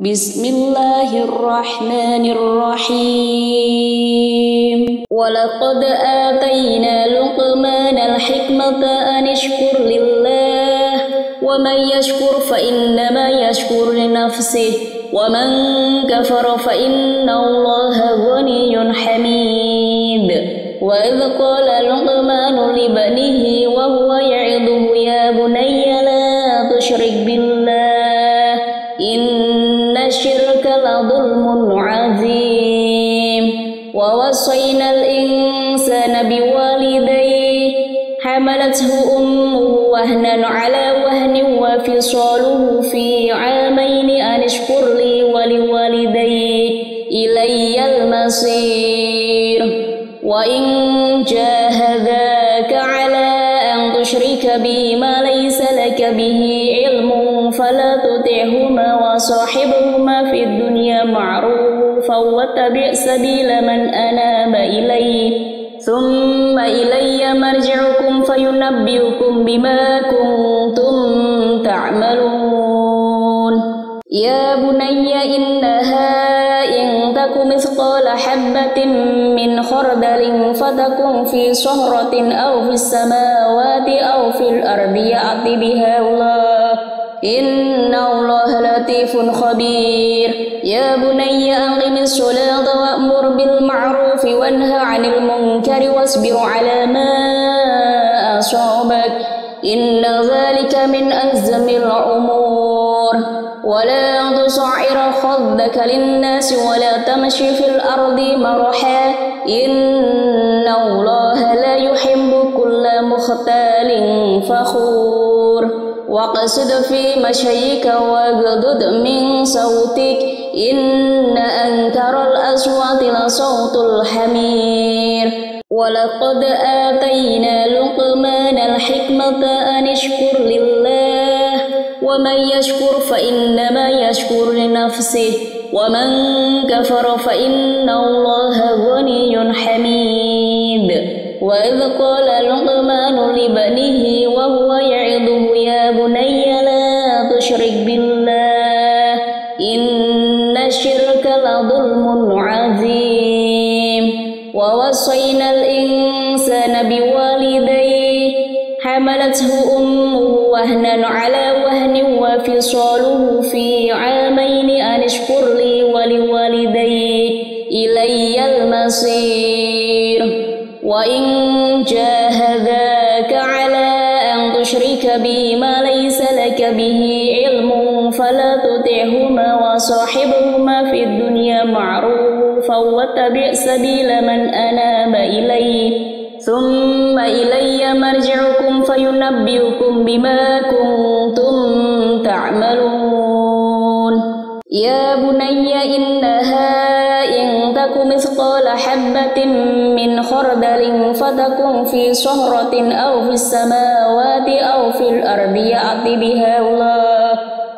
Bismillahirrahmanirrahim. Walaqad atayna Luqmanal hikmata an ishkur lillah wa man yashkur fa innama yashkur li nafsihi wa man kafara fa inna Allaha ghaniyyun hamid. Wa idh qala Luqmanu li banihi wa huwa ya'iduhu ya bunayya la tusyrik billah inna syirka la dhulmun 'azim. Wa wasaynal insana biwalidayhi hamalathu ummuhu wahnan 'ala wahnin wa fisaluhu fi 'amaini an ishkur li wa liwalidayhi ilayyal masir. Wa in jahadaka 'ala an tushrika bi ma laysa laka bihi 'ilmun fala tuti'huma wa sahibhuma fid dunya ma'rufan wattabi' sabila man anaba ilayya thumma ilayya marji'ukum fayunabbi'ukum bima kuntum ta'malun. Ya bunayya innaha in taku mithqala habbatin min khardalin fatakun fi sahratin aw fis samawati aw fil ardi ya'ti biha Allah inna Allaha latifun khabir. Ya bunayya aqimis sholata wa'mur bil ma'rufi wanha 'anil munkari wasbir 'ala ma asabak inna dhalika min azmil umur. ولا تصعر خدك للناس ولا تمشي في الأرض مرحا إن الله لا يحب كل مختال فخور. واقصد في مشيك واغضض من صوتك إن أنكر الأصوات لصوت الحمير. ولقد آتينا لقمان الحكمة أن اشكر لله ومن يشكر فإنما يشكر لنفسه ومن كفر فإن الله غني حميد. وإذ قال لقمان لبنيه وهو يعظه يا بني لا تشرك بالله إن الشرك لظلم عظيم. ووصينا الإنسان بوالديه حملته أمه وهنا على وهن وفصاله في عامين أن اشكر لي ولوالديك إلي المصير. وإن جاهداك على أن تشرك بي ما ليس لك به علم فلا تطعهما وصاحبهما في الدنيا معروفا واتبع سبيل من أناب إلي ثم إلي مرجعكم فينبئكم بما كنتم تعملون. يا بني إنها إن تك مثقال حبة من خردل فتكن في صخرة أو في السماوات أو في الأرض يأتي بها الله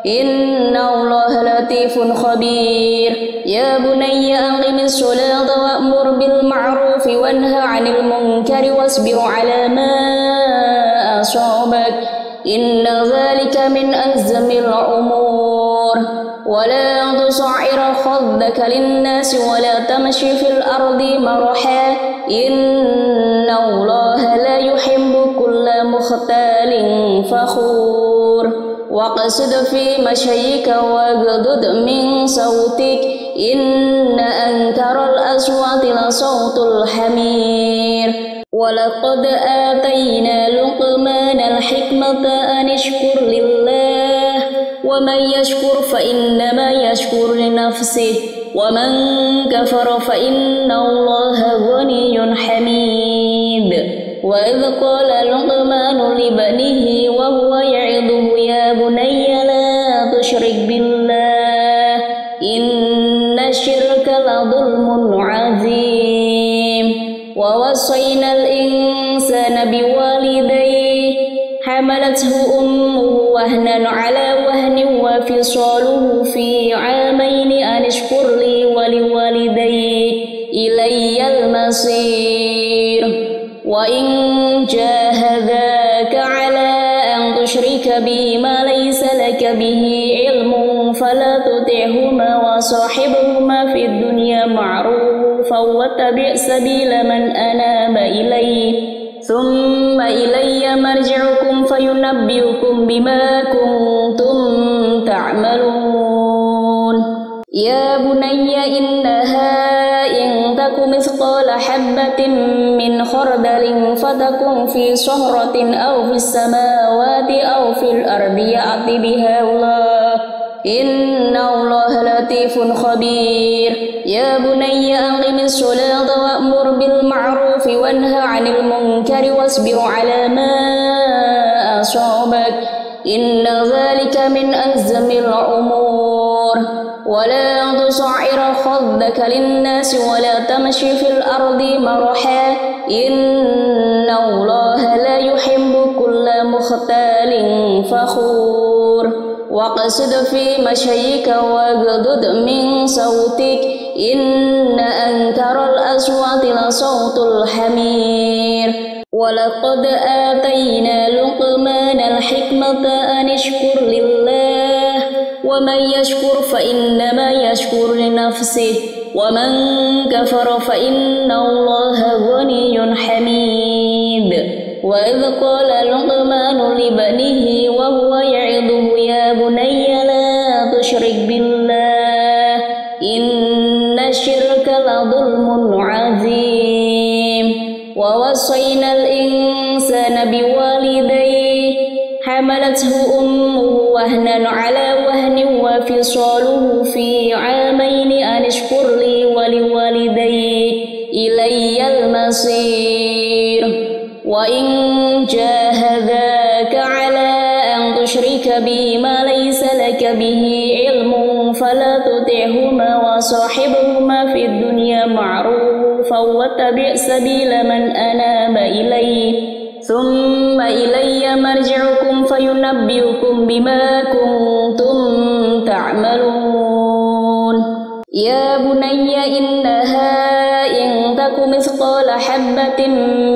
إن الله لطيف خبير. يا بني أقم الصلاة وأمر بالمعروف وانه عن المنكر واصبر على ما أصابك إن ذلك من أعظم الأمور. ولا تصعر خدك للناس ولا تمشي في الأرض مرحا إن الله لا يحب كل مختال فخور. واقصد في مشيك واغضض من صوتك إن أنكر الأصوات لصوت الحمير. ولقد آتينا لقمان الحكمة أن اشكر لله ومن يشكر فإنما يشكر لنفسه ومن كفر فإن الله غني حميد. وإذ قال لقمان لبنيه وهو يعظه يا بني لا تشرك بالله إن الشرك لظلم عظيم. ووصينا الإنسان بوالديه حملته أمه وهنا على وهن وفصاله في عامين أن اشكر لي ولوالديك إلي المصير. وإن جاهداك على أن تشرك بي ما ليس لك به علم فلا تطعهما تطعهما وصاحبهما في الدنيا معروفا واتبع سبيل من أناب إلي ثم إلي مرجعكم فينبئكم بما كنتم تعملون يا بني إنها إن تك مثقال حبة من خردل فتكن في صخرة أو في السماوات أو في الأرض يأت بها الله إن الله لطيف خبير يا بني أقم الصلاة وأمر بالمعروف وانه عن المنكر واصبر على ما أصابك إن ذلك من أعظم الأمور ولا تصعر خدك للناس ولا تمشي في الأرض مرحا إن الله لا يحب كل مختال فخور واقصد في مشيك واغضض من صوتك إن أنكر الأصوات لصوت الحمير ولقد آتينا لقمان الحكمة أن اشكر لله ومن يشكر فإنما يشكر لنفسه ومن كفر فإن الله غني حميد وإذ قال لقمان لبنيه وهو يعظه يا بني لا تشرك بالله إن الشرك لظلم عظيم ووصينا الإنسان بوالديه حملته أمه وهنا على وهن وفصاله في عامين أن اشكر لي ولوالدي إلي المصير وإن جاهداك على أن تشرك بي ما ليس لك به علم فلا تطعهما وصاحبهما في الدنيا معروفا واتبع سبيل من أناب إلي ثم إلي مرجعكم فينبئكم بما كنتم تعملون يا بني إنها إن تك مثقال حبة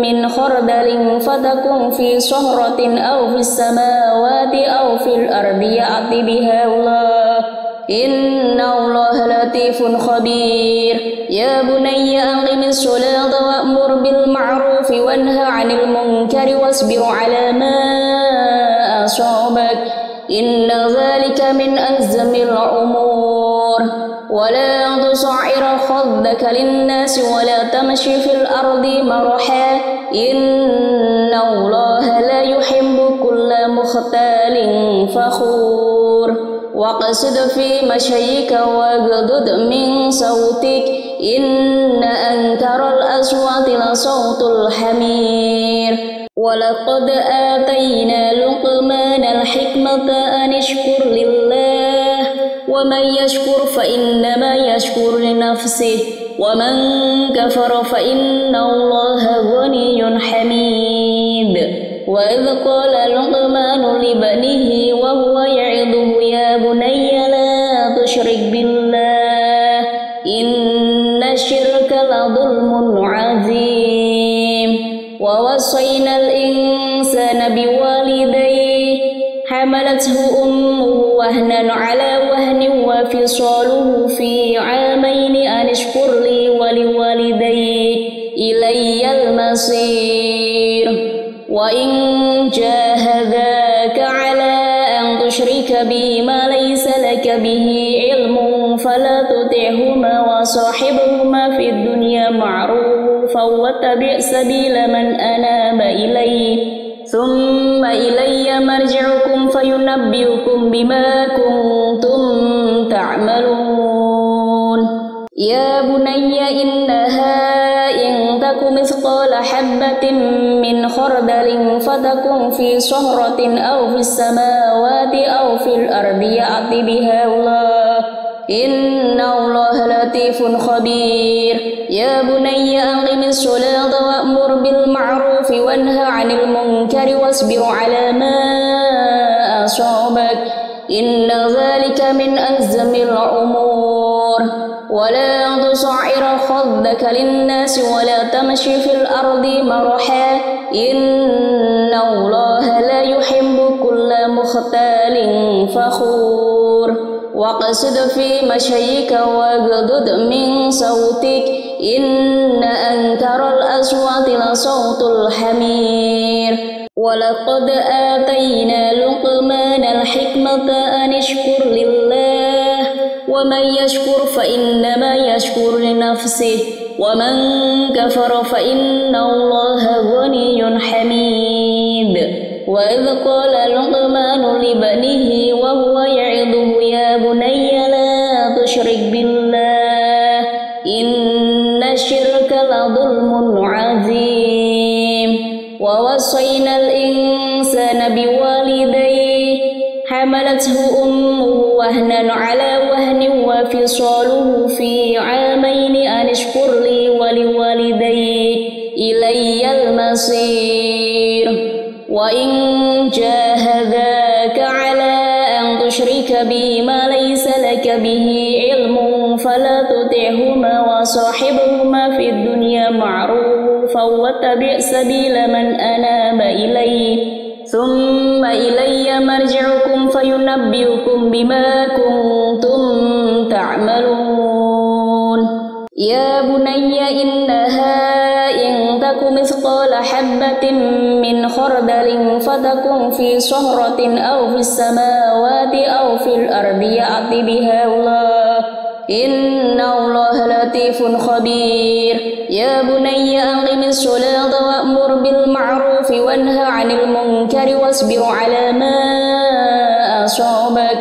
من خردل فتكن في صخرة أو في السماوات أو في الأرض يأت بها الله إن الله لطيف خبير يا بني أقم الصلاة وأمر بالمعروف وانه عن المنكر واصبر على ما أصابك إن ذلك من أعظم الأمور ولا تصعر خدك للناس ولا تمشي في الأرض مرحا إن الله لا يحب كل مختال فخور واقصد في مشيك واغضض من صوتك إن أنكر الأصوات لصوت الحمير ولقد آتينا لقمان الحكمة أن اشكر لله ومن يشكر فإنما يشكر لنفسه ومن كفر فإن الله غني حميد وإذ قال لقمان لبنيه وهو يعظه يا بني لا تشرك بالله إن الشرك لظلم عظيم ووصينا الإنسان بوالديه حملته أمه وهنا على وهن وفصاله في عامين أن اشكر لي ولوالدي إلي المصير وإن جاهداك على أن تشرك بي ما ليس لك به علم فلا تطعهما وصاحبهما في الدنيا معروفا واتبع سبيل من أناب إلي ثم إلي مرجعكم فينبئكم بما كنتم تعملون يا بني إنها إن تك مثقال حبة من خردل فتكن في صخرة أو في السماوات أو في الأرض يأت بها الله إن الله لطيف خبير يا بني أقم الصلاة وأمر بالمعروف وانه عن المنكر واصبر على ما أصابك إن ذلك من أعظم الأمور ولا تصعر خدك للناس ولا تمشي في الأرض مرحا إن الله لا يحب كل مختال فخور واقصد في مشيك واغضض من صوتك إن أنكر الأصوات لصوت الحمير ولقد آتينا لقمان الحكمة أن اشكر لله ومن يشكر فإنما يشكر لنفسه ومن كفر فإن الله غني حميد وإذ قال لقمان لابنه وهو يعظه يا بني لا تشرك بالله إن الشرك لظلم عظيم ووصينا الإنسان بوالديه حملته أمه وهنا على وهن وفصاله في عامين أن اشكر لي ولوالدي إلي المصير وإن جاهداك على أن تشرك بي ما ليس لك به علم فلا تطعهما وصاحبهما في الدنيا معروفا واتبع سبيل من أناب إلي ثم إلي مرجعكم فينبئكم بما كنتم تعملون يا بني إنها إن تك مثقال حبة من خردل فتكن في صخرة أو في السماوات أو في الأرض يأت بها الله إن الله لطيف خبير يا بني أقم الصلاة وأمر بالمعروف وانه عن المنكر واصبر على ما أصابك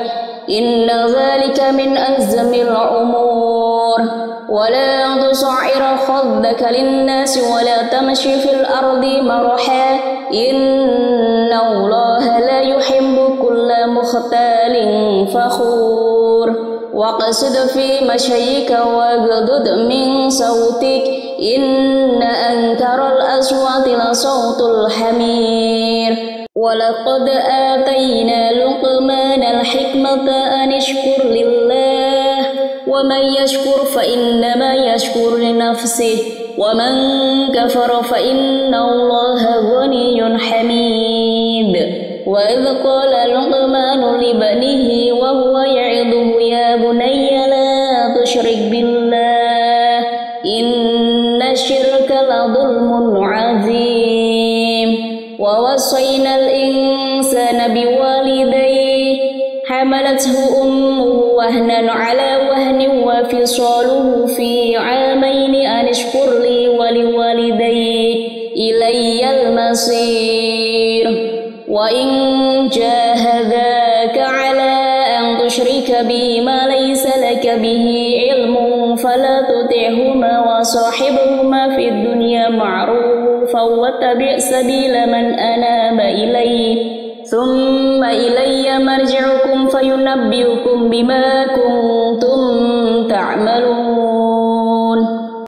إن ذلك من أعظم الأمور ولا تصعر خدك للناس ولا تمشي في الأرض مرحا إن الله لا يحب كل مختال فخور واقصد في مشيك واغضض من صوتك إن أنكر الأصوات لصوت الحمير ولقد آتينا لقمان الحكمة أن اشكر لله ومن يشكر فإنما يشكر لنفسه ومن كفر فإن الله غني حميد وإذ قال لقمان لابنه وهو يعظه يا بني لا تشرك بالله إن الشرك لظلم عظيم ووصينا الإنسان بوالديه حملته أمه وهنا على وهن وفصاله في عامين أن اشكر لي ولوالدي إلي المصير وإن جاهداك على أن تشرك بي ما ليس لك به علم فلا تطعهما وصاحبهما في الدنيا معروفا واتبع سبيل من أناب إلي ثم إلي مرجعكم فينبئكم بما كنتم تعملون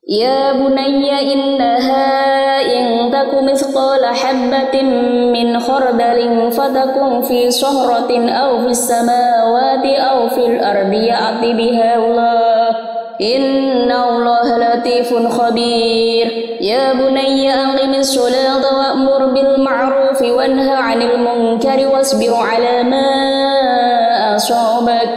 يا بني إنها إن تك مثقال حبة من خردل فتكن في صخرة أو في السماوات أو في الأرض يأت بها الله إن الله لطيف خبير يا بني أقم الصلاة وأمر بالمعروف وانه عن المنكر واصبر على ما أصابك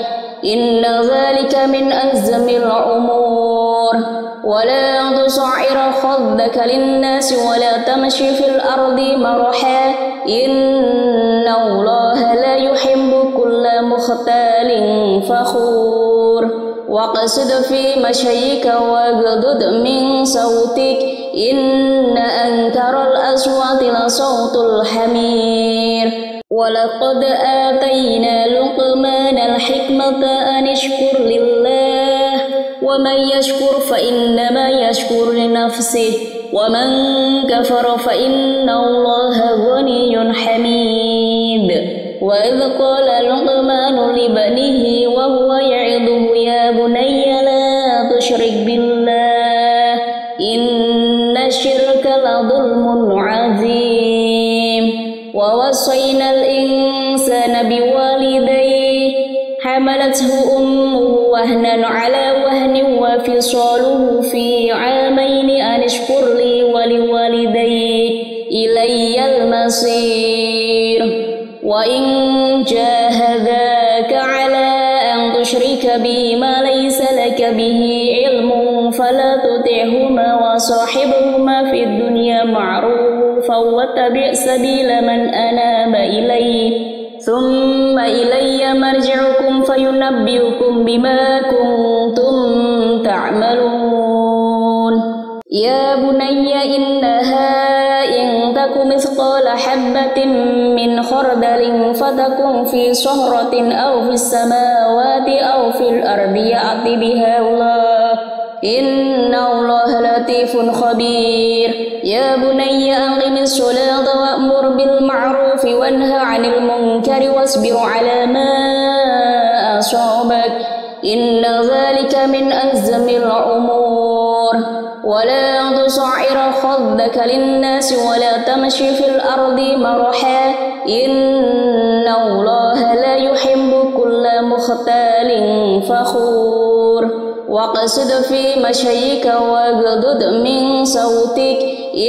إن ذلك من أعظم الأمور ولا تصعر خدك للناس ولا تمشي في الأرض مرحا إن الله لا يحب كل مختال فخور واقصد في مشيك واغضض من صوتك إن أنكر الأصوات لصوت الحمير ولقد آتينا لقمان الحكمة أن اشكر لله ومن يشكر فإنما يشكر لنفسه ومن كفر فإن الله غني حميد وإذ قال لقمان لابنه وهو يعظه يا بني لا تشرك بالله إن الشرك لظلم عظيم ووصينا الإنسان بوالديه حملته أمه وهنا على وهن وفصاله في عامين أن اشكر لي ولوالدي إلي المصير وإن جاهداك على أن تشرك تشرك بي ما ليس لك به علم فلا تطعهما وصاحبهما في الدنيا معروفا واتبع سبيل من أناب إلي ثم إلي مرجعكم فينبئكم بما كنتم تعملون يا بني إنها إن تك مثقال حبة من خردل فتكن في صخرة أو في السماوات أو في الأرض يأت بها الله إن الله لطيف خبير يا بني أقم الصلاة وأمر بالمعروف وانه عن المنكر واصبر على ما أصابك إن ذلك من أعظم الأمور ولا تصعر خدك للناس ولا تمشي في الأرض مرحا إن الله لا يحب كل مختال فخور واقصد في مشيك واغضض من صوتك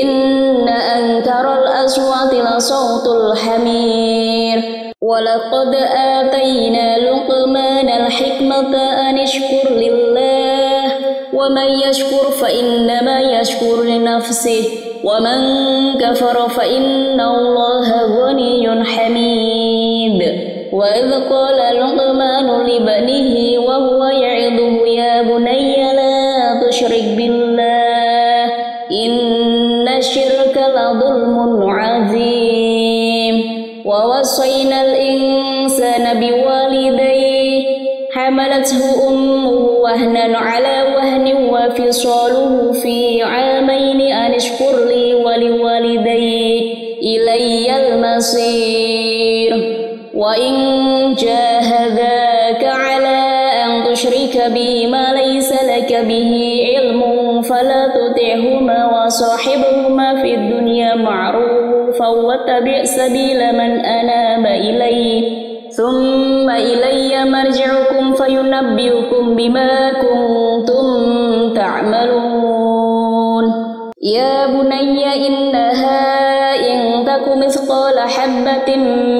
إن أنكر الأصوات لصوت الحمير ولقد آتينا لقمان الحكمة أن اشكر لله ومن يشكر فإنما يشكر لنفسه ومن كفر فإن الله غني حميد وإذ قال لقمان لبنيه وهو يعظه يا بني لا تشرك بالله إن الشرك لظلم عظيم ووصينا الإنسان بوالديه حملته أمه وهنا على وهن وفصاله في عامين أن اشكر لي ولوالدي إلي المصير وإن جاهداك على أن تشرك بي ما ليس لك به علم فلا تطعهما وصاحبهما في الدنيا معروفا واتبع سبيل من أناب إلي ثم إلي مرجعكم فينبئكم بما كنتم تعملون يا بني إنها إن تك مثقال حبة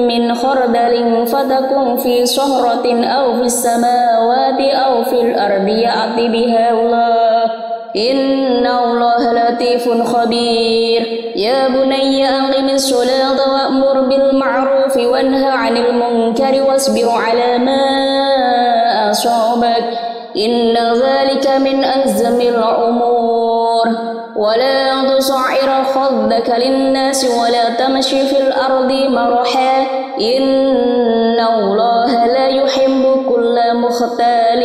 من خردل فتكن في صخرة أو في السماوات أو في الأرض يأت بها الله إن الله لطيف خبير يا بني أقم الصلاة وأمر بالمعروف وانه عن المنكر واصبر على ما أصابك إن ذلك من أعظم الأمور ولا تصعر خدك للناس ولا تمشي في الأرض مرحا إن الله لا يحب كل مختال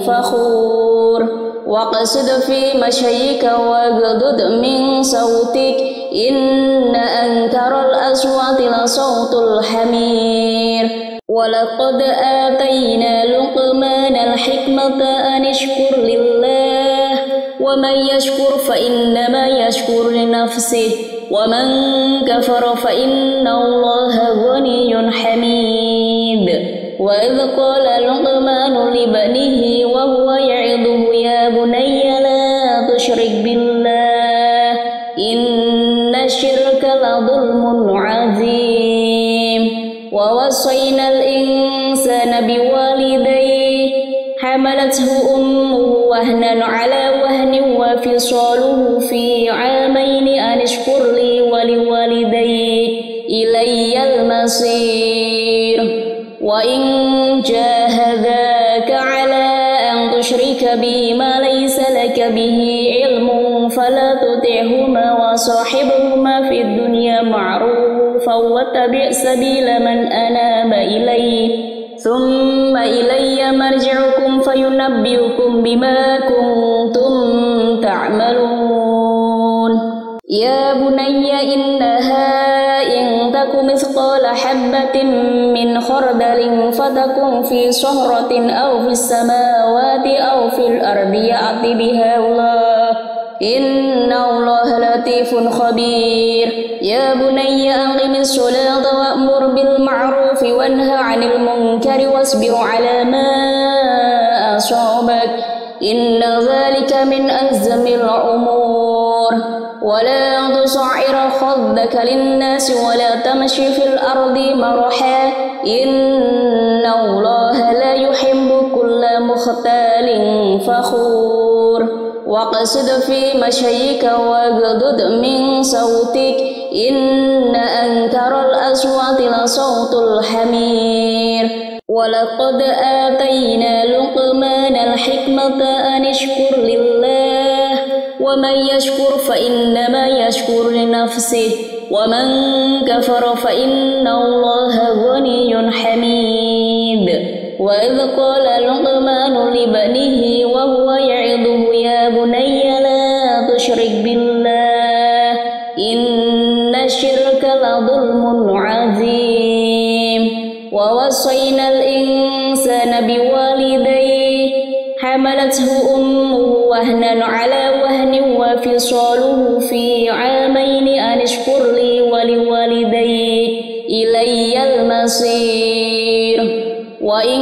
فخور واقصد في مشيك واغضض من صوتك إن أنكر الأصوات لصوت الحمير ولقد آتينا لقمان الحكمة أن اشكر لله ومن يشكر فإنما يشكر لنفسه ومن كفر فإن الله غني حميد وإذ قال لقمان لبنيه وهو يعظه يا بني لا تشرك بالله إن الشرك لظلم عظيم ووصينا الإنسان بوالديه حملته أمه وهنا على وهن وفصاله في عامين أن اشكر لي ولوالدي إلي المصير وإن جاهداك على أن تشرك بي ما ليس لك به علم فلا تطعهما وصاحبهما في الدنيا معروفا واتبع سبيل من أناب إلي ثم إلي مرجعكم فينبئكم بما كنتم تعملون يا بني إنها إن تك مثقال حبة من خردل فتكن في صخرة أو في السماوات أو في الأرض يأت بها الله إن الله لطيف خبير يا بني أقم الصلاة وأمر بالمعروف وانه عن المنكر واصبر على ما أصابك إن ذلك من أعظم الأمور ولا تصعر خدك للناس ولا تمشي في الأرض مرحا إن الله لا يحب كل مختال فخور واقصد في مشيك واغضض من صوتك إن أنكر الأصوات لصوت الحمير ولقد آتينا لقمان الحكمة أن اشكر لله ومن يشكر فإنما يشكر لنفسه ومن كفر فإن الله غني حميد وإذ قال لقمان لابنه وهو يعظه يا بني لا تشرك بالله إن الشرك لظلم عظيم ووصينا الإنسان بوالديه حملته أمه وهنا على وهن وفصاله في عامين أن اشكر لي ولوالديك إلي المصير وإن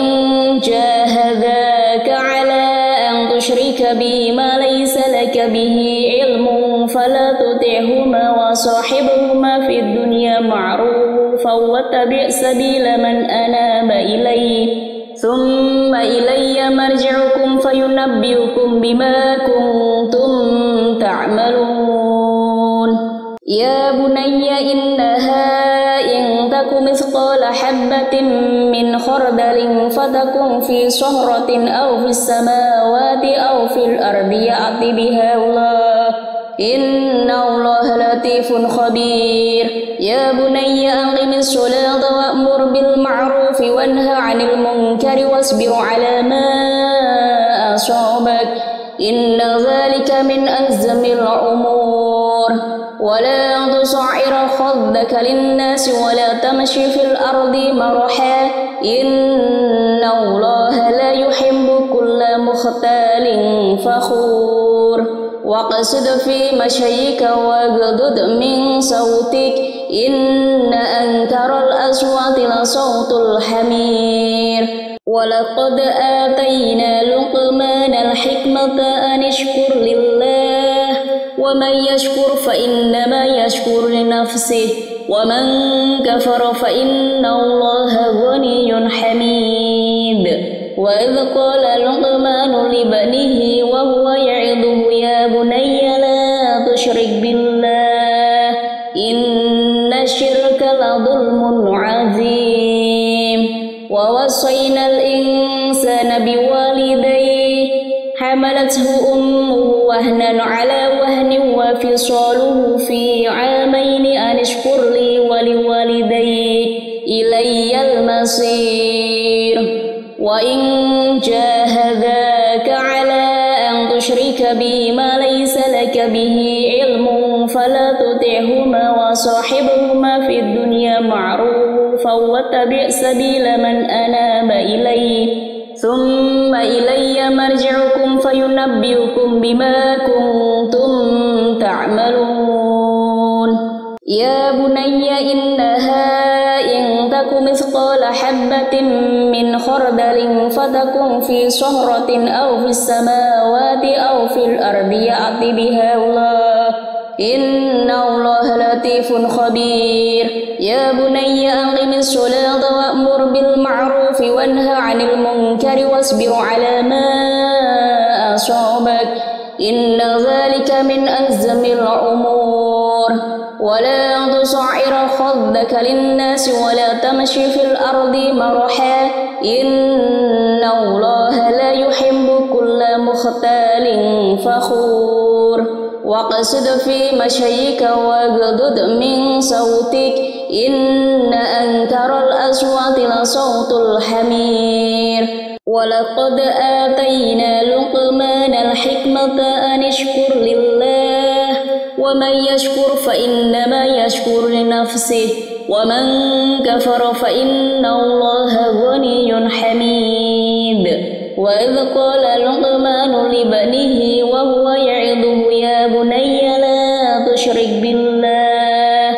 جاهداك على أن تشرك بي ما ليس لك به علم فلا تطعهما وصاحبهما في الدنيا معروفا واتبع سبيل من أناب إلي ثم إلي مرجعكم فينبئكم بما كنتم تعملون يا بني إنها إن تك مثقال حبة من خردل فتكن في صخرة أو في السماوات أو في الأرض يأت بها الله إن الله لطيف خبير يا بني أقم الصلاة وأمر بالمعروف وانه عن المنكر واصبر على ما أصابك إن ذلك من أعظم الأمور ولا تصعر خدك للناس ولا تمشي في الأرض مرحا إن الله لا يحب كل مختال فخور واقصد في مشيك واغضض من صوتك إن أنكر الأصوات لصوت الحمير ولقد آتينا لقمان الحكمة أن اشكر لله ومن يشكر فإنما يشكر لنفسه ومن كفر فإن الله غني حميد وإذ قال لقمان لابنه وهو يعظه يا بني لا تشرك بالله إن الشرك لظلم عظيم ووصينا الإنسان بوالديه حملته أمه وهنا على وهن وفصاله في عامين أن اشكر لي ولوالديك إلي المصير وإن جاهداك على أن تشرك بي ما ليس لك به علم فلا تطعهما وصاحبهما في الدنيا معروفا واتبع سبيل من أناب إلي ثم إلي مرجعكم فينبئكم بما كنتم تعملون يا بني إنها إن تك مثقال حبة من خردل فتكن في صخرة أو في السماوات أو في الأرض يأت بها الله إن الله لطيف خبير يا بني أقم الصلاة وأمر بالمعروف وانه عن المنكر واصبر على ما أصابك إن ذلك من أعظم الأمور ولا تصعر خدك للناس ولا تمشي في الأرض مرحا إن الله لا يحب كل مختال فخور واقصد في مشيك واغضض من صوتك إن أنكر الأصوات لصوت الحمير ولقد آتينا لقمان الحكمة أن اشكر لله ومن يشكر فإنما يشكر لنفسه ومن كفر فإن الله غني حميد وإذ قال لقمان لابنه وهو يعظه يا بني لا تشرك بالله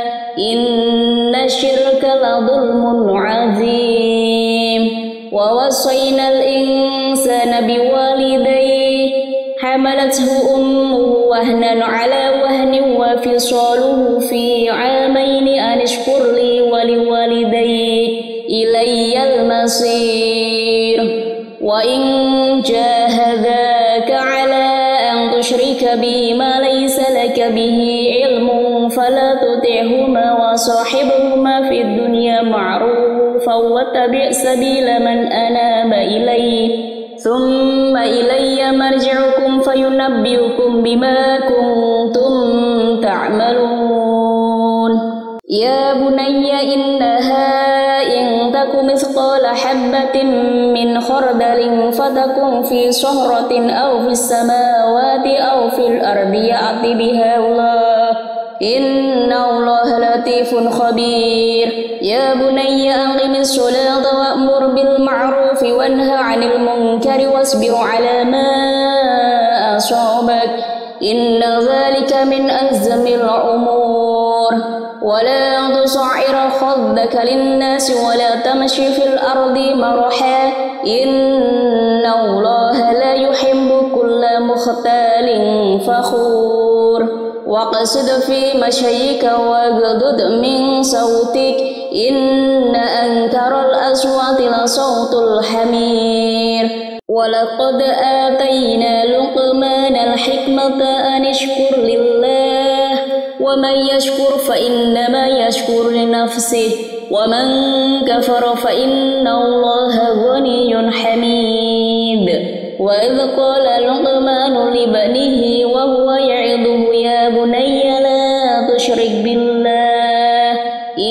إن الشرك لظلم عظيم ووصينا الإنسان بوالديه حملته أمه وهنا على وهن وفصاله في عامين أن اشكر لي ولوالديك إلي المصير وإن جاهداك على أن تشرك بي ما ليس لك به علم فلا تطعهما وصاحبهما في الدنيا معروفا واتبع سبيل من أناب إلي ثم إلي مرجعكم فينبئكم بما كنتم تعملون يا بني إنها إن تك مثقال حبة من خردل فتكن في صخرة أو في السماوات أو في الأرض يأت بها الله إن الله لطيف خبير يا بني أقم الصلاة وأمر بالمعروف وانه عن المنكر واصبر على ما أصابك إن ذلك من أعظم الأمور ولا تصعر خدك للناس ولا تمشي في الأرض مرحا إن الله لا يحب كل مختال فخور واقصد في مشيك واغضض من صوتك إن أنكر الأصوات لصوت الحمير ولقد آتينا لقمان الحكمة أن اشكر لله ومن يشكر فإنما يشكر لنفسه ومن كفر فإن الله غني حميد وإذ قال لقمان لبنيه وهو يعظه يا بني لا تشرك بالله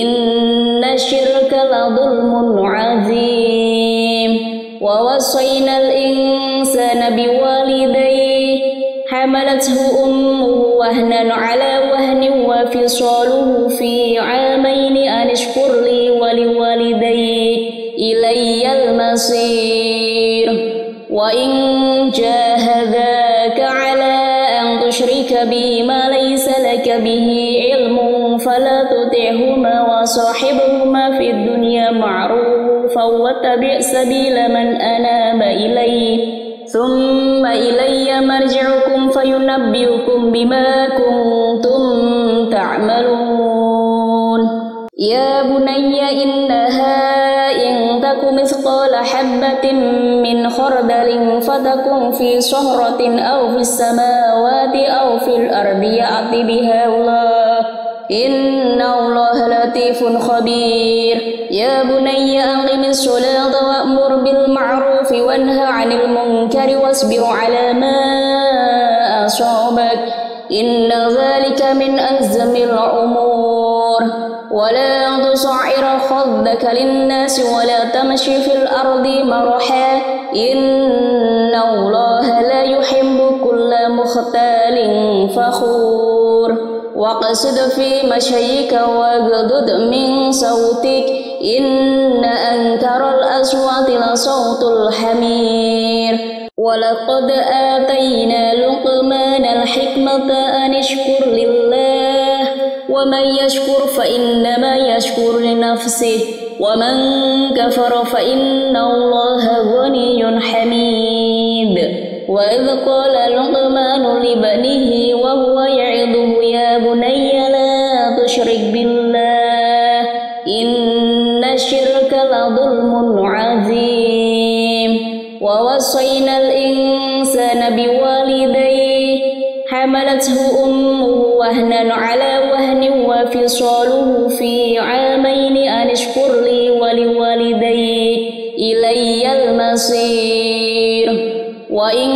إن الشرك لظلم عظيم ووصينا الإنسان بوالديه حملته أمه وهنا على وهن وفصاله في عامين أن اشكر لي ولوالديك إلي المصير وإن جاهداك على أن تشرك بي ما ليس لك به علم فلا تطعهما وصاحبهما في الدنيا معروفا واتبع سبيل من أناب إلي ثم إلي مرجعكم فينبئكم بما كنتم تعملون يا بني إنها إن تك مثقال حبة من خردل فتكن في صخرة أو في السماوات أو في الأرض يأت بها الله إن الله لطيف خبير يا بني أقم الصلاة وأمر بالمعروف وانه عن المنكر واصبر على ما أصابك إن ذلك من أعظم الأمور ولا تصعر خدك للناس ولا تمشي في الأرض مرحا إن الله لا يحب كل مختال فخور واقصد في مشيك واغضض من صوتك إن أنكر الأصوات لصوت الحمير ولقد آتينا لقمان الحكمة أن اشكر لله ومن يشكر فإنما يشكر لنفسه ومن كفر فإن الله غني حميد وإذ قال لقمان لبنيه وهو يعظه يا بني لا تشرك بالله إن الشرك لظلم عظيم ووصينا الإنسان بوالديه حملته أمه وهنا على وهن وفصاله في عامين أن اشكر لي ولوالديك إلي المصير وإن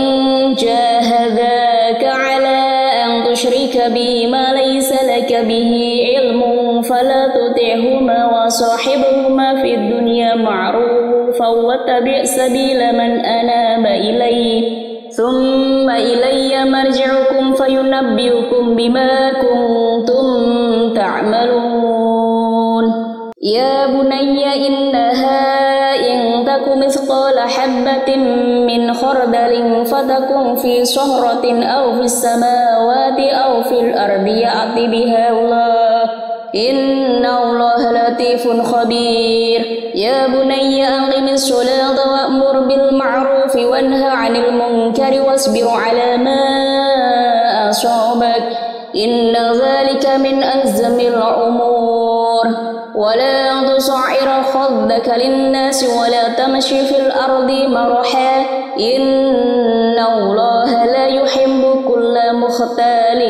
جاهداك على أن تشرك بي ما ليس لك به علم فلا تطعهما وصاحبهما في الدنيا معروفا واتبع سبيل من أناب إلي ثم إلي مرجعكم فينبئكم بما كنتم تعملون يا بني إنها إن تك مثقال حبة من خردل فتكن في صخرة أو في السماوات أو في الأرض يأت بها الله إن الله لطيف خبير يا بني أقم الصلاة وأمر بالمعروف وانه عن المنكر واصبر على ما أصابك إن ذلك من أعظم الأمور ولا تصعر خدك للناس ولا تمشي في الأرض مرحا إن الله لا يحب كل مختال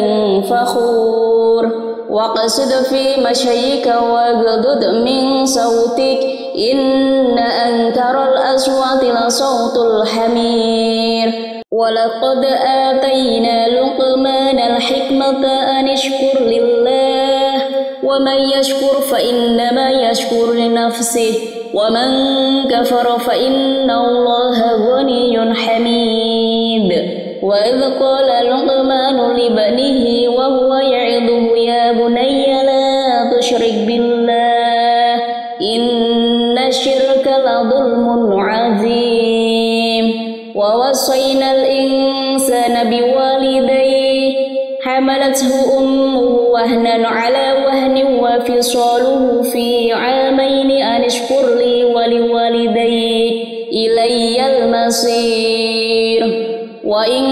فخور واقصد في مشيك واغضض من صوتك إن أنكر الأصوات لصوت الحمير ولقد آتينا لقمان الحكمة أن اشكر لله ومن يشكر فإنما يشكر لنفسه ومن كفر فإن الله غني حميد وإذ قال لقمان لبنيه وهو يعظه يا بني لا تشرك بالله إن الشرك لظلم عظيم ووصينا الإنسان بوالديه حملته أمه وهنا على وهن وفصاله في عامين أن اشكر لي ولوالديك إلي المصير وإن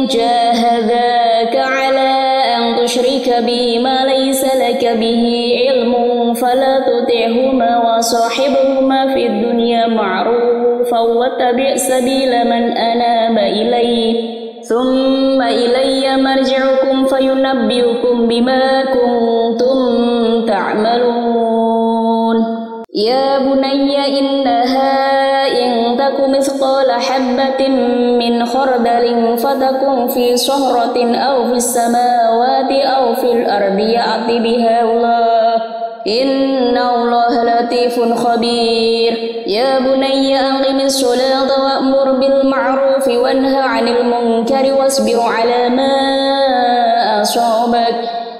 جاهداك على أن تشرك بي ما ليس لك به علم فلا تطعهما وصاحبهما في الدنيا معروفا واتبع سبيل من أناب إلي ثم إلي مرجعكم فينبئكم بما كنتم تعملون يا بني إنها إن تك مثقال حبة من خردل فتكن في صخرة أو في السماوات أو في الأرض يأت بها الله إن الله لطيف خبير يا بني أقم الصلاة وأمر بالمعروف وانه عن المنكر واصبر على ما أصابك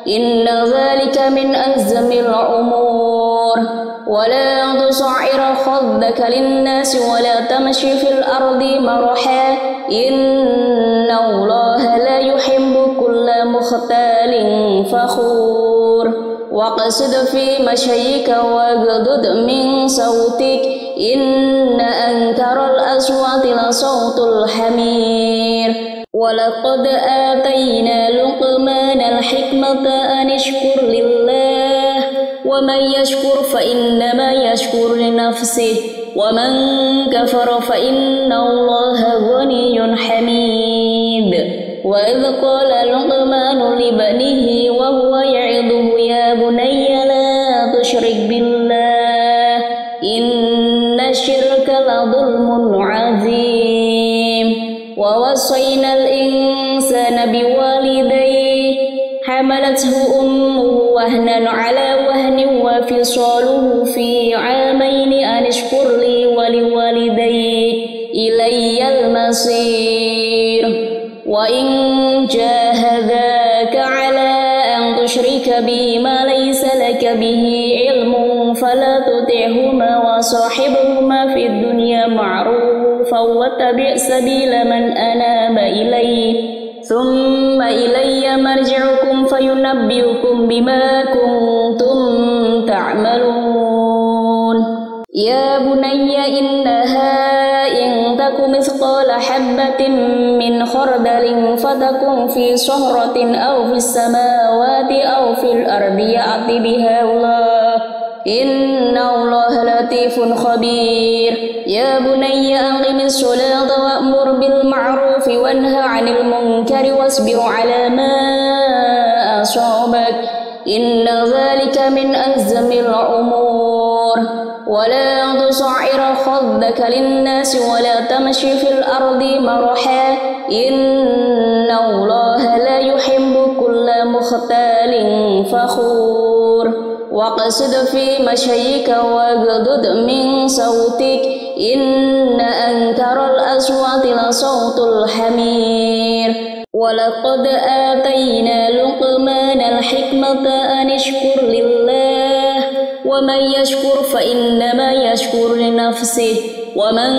إن ذلك من أعظم الأمور ولا تصعر خدك للناس ولا تمشي في الأرض مرحا إن الله لا يحب كل مختال فخور واقصد في مشيك واغضض من صوتك إن أنكر الأصوات لصوت الحمير ولقد آتينا لقمان الحكمة أن اشكر لله ومن يشكر فإنما يشكر لنفسه ومن كفر فإن الله غني حميد وإذ قال لقمان لبنيه وهو يعظه يا بني لا تشرك بالله إن الشرك لظلم عظيم ووصينا الإنسان بوالديه حملته أمه وهنا على وهن وفصاله في عامين أن اشكر لي ولوالديك إلي المصير وإن جاهداك على أن تشرك بي ما ليس لك به علم فلا تطعهما وصاحبهما في الدنيا معروفا واتبع سبيل من أناب إلي ثم إلي مرجعكم فينبئكم بما كنتم تعملون يا بني إنها إن تك مثقال حبة من خردل فتكن في صخرة أو في السماوات أو في الأرض يأت بها الله إن الله لطيف خبير يا بني أقم الصلاة وأمر بالمعروف وانه عن المنكر واصبر على ما أصابك إن ذلك من أعظم الأمور ولا تصعر خدك للناس ولا تمشي في الأرض مرحا إن الله لا يحب كل مختال فخور واقصد في مشيك واغضض من صوتك إن أنكر الأصوات لصوت الحمير ولقد آتينا لقمان الحكمة أن اشكر لله ومن يشكر فإنما يشكر لنفسه ومن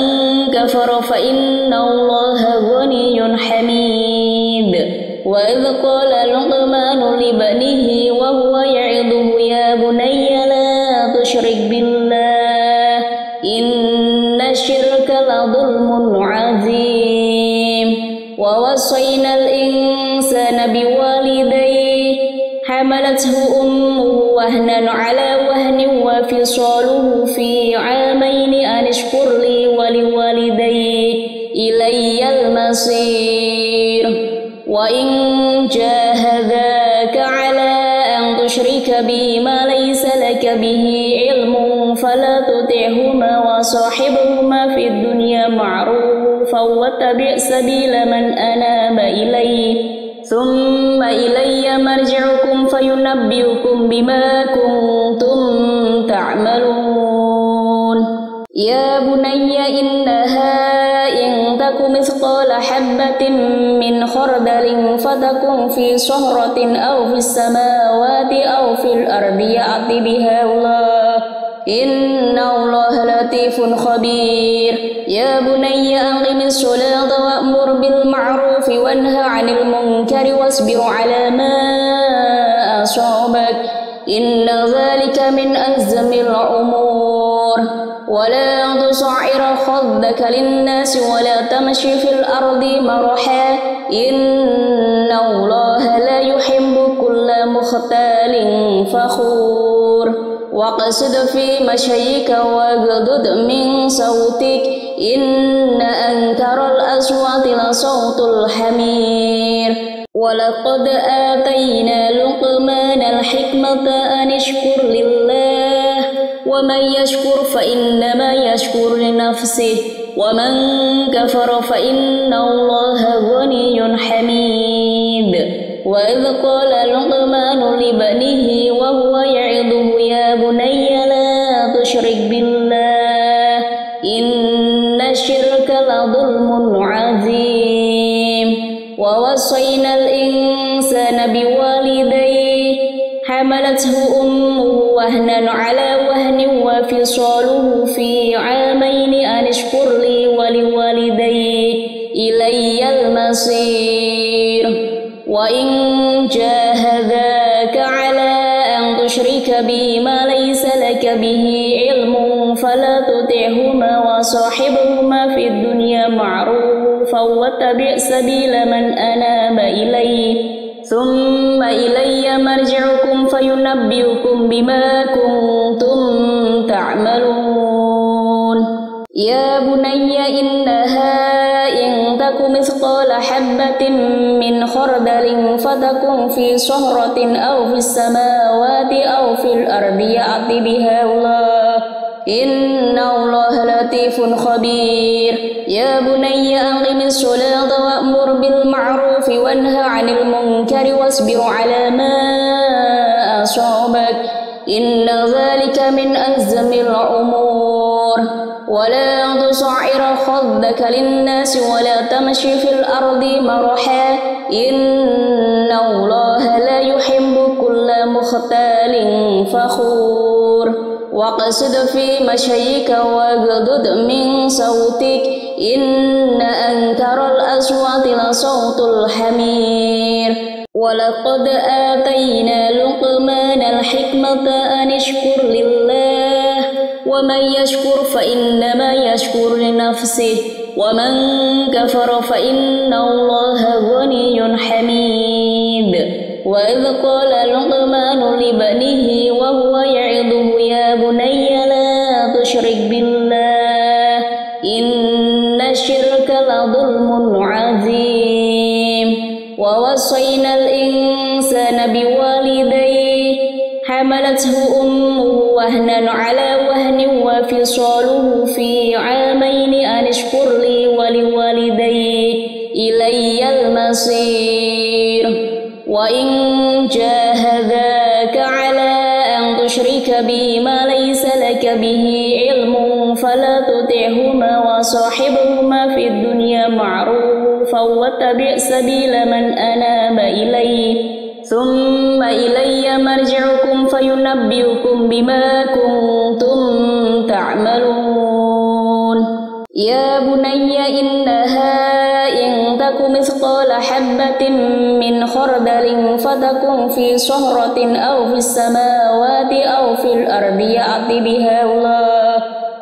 كفر فإن الله غني حميد وإذ قال لقمان لبنيه وهو يعظه يا بني لا تشرك بالله إن الشرك لظلم عظيم ووصينا الإنسان بوالديه حملته أمه وهنا على وهن وفصاله في عامين أن اشكر لي ولوالدي إلي المصير وإن جاهداك على أن تشرك بي ما ليس لك به علم فلا تطعهما وصاحبهما في الدنيا معروفا واتبع سبيل من أناب إلي ثم إلي مرجعكم فينبئكم بما كنتم تعملون يا بني إنها إن تك مثقال حبة من خردل فتكن في صخرة أو في السماوات أو في الأرض يأت بها الله إن الله لطيف خبير يا بني أقم الصلاة وأمر بالمعروف وانه عن المنكر واصبر على ما أصابك إن ذلك من أعظم الأمور ولا تصعر خدك للناس ولا تمشي في الأرض مرحا إن الله لا يحب كل مختال فخور واقصد في مشيك واغضض من صوتك إن أنكر الأصوات لصوت الحمير ولقد آتينا لقمان الحكمة أن اشكر لله ومن يشكر فإنما يشكر لنفسه ومن كفر فإن الله غني حميد وإذ قال لقمان لبنيه وهو يعظه يا بني لا تشرك بالله إن الشرك لظلم عظيم ووصينا الإنسان بوالديه حملته أمه وهنا على وهن وفصاله في عامين أن اشكر لي ولوالدي إلي المصير وإن جاهداك على أن تشرك بي ما ليس لك به علم فلا تطعهما وصاحبهما في الدنيا معروفا واتبع سبيل من أناب إلي ثم إلي مرجعكم فينبئكم بما كنتم تعملون يا بني إنها إن تك مثقال حبة من خردل فتكن في صخرة أو في السماوات أو في الأرض يأت بها الله إن الله لطيف خبير يا بني أقم الصلاة وأمر بالمعروف وانه عن المنكر واصبر على ما أصابك إن ذلك من أعظم الأمور ولا تصعر خدك للناس ولا تمشي في الأرض مرحا إن الله لا يحب كل مختال فخور واقصد في مشيك واغضض من صوتك إن أنكر الأصوات لصوت الحمير ولقد آتينا لقمان الحكمة أن اشكر لله ومن يشكر فإنما يشكر لنفسه ومن كفر فإن الله غني حميد وإذ قال لقمان لبنيه وهو يعظه يا بني لا تشرك بالله إن الشرك لظلم عظيم ووصينا الإنسان بوالديه حملته أمه وهنا على وهن وفصاله في عامين أن اشكر لي ولوالدي إلي المصير وإن جاهداك على أن تشرك بي ما ليس لك به علم فلا تطعهما وصاحبهما في الدنيا معروفا واتبع سبيل من أناب إلي ثم إلي مرجعكم فينبئكم بما كنتم تعملون يا بني إنها إن تك مثقال حبة من خردل فتكن في صخرة أو في السماوات أو في الأرض يأت بها الله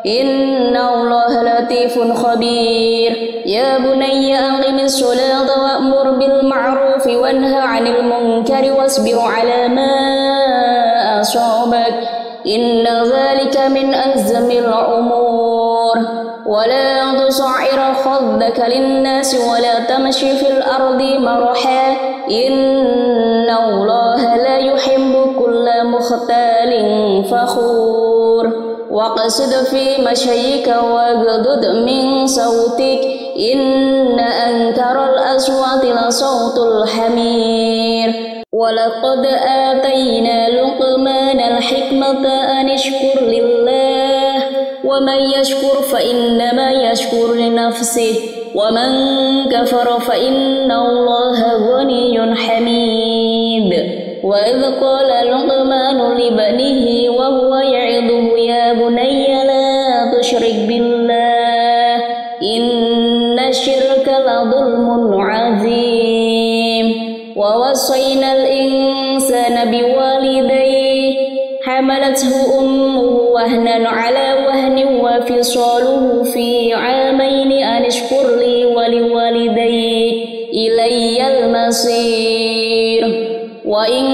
إن الله لطيف خبير يا بني أقم الصلاة وأمر بالمعروف وانه عن المنكر المنكر واصبر على ما أصابك إن ذلك من أعظم الأمور ولا تصعر خدك للناس ولا تمشي في الأرض مرحا إن الله لا يحب كل مختال فخور واقصد في مشيك واغضض من صوتك إن أنكر الأصوات لصوت الحمير ولقد آتينا لقمان الحكمة أن اشكر لله ومن يشكر فإنما يشكر لنفسه ومن كفر فإن الله غني حميد وإذ قال لقمان لابنه وهو يعظه يا بني لا تشرك بالله إن الشرك لظلم عظيم ووصينا الإنسان بوالديه حملته أمه وهنا على وهن وفصاله في عامين أن اشكر لي ولوالديك إلي المصير وإن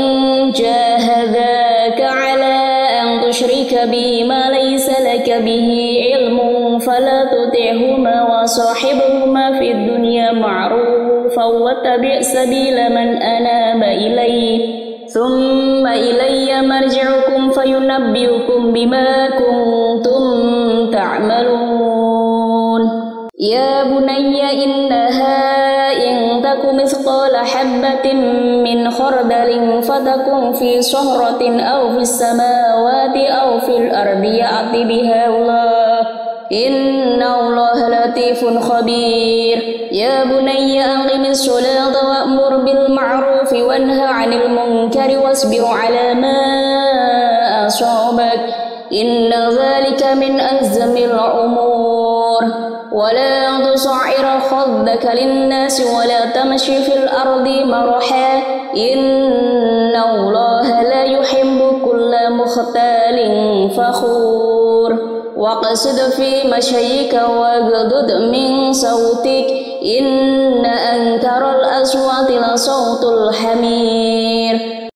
جاهداك على أن تشرك بي ما ليس لك به علم فلا تطعهما وصاحبهما في الدنيا معروفا واتبع سبيل من أناب إلي ثم إلي مرجعكم فينبئكم بما كنتم تعملون يا بني إنها إن تك مثقال حبة من خردل فتكن في صخرة أو في السماوات أو في الأرض يأت بها الله إن الله لطيف خبير يا بني أقم الصلاة وأمر بالمعروف وانه عن المنكر واصبر على ما أصابك إن ذلك من أعظم الأمور ولا تصعر خدك للناس ولا تمشي في الأرض مرحا إن الله لا يحب كل مختال فخور واقصد في مشيك واغضض من صوتك إن أنكر الأصوات لصوت الحمير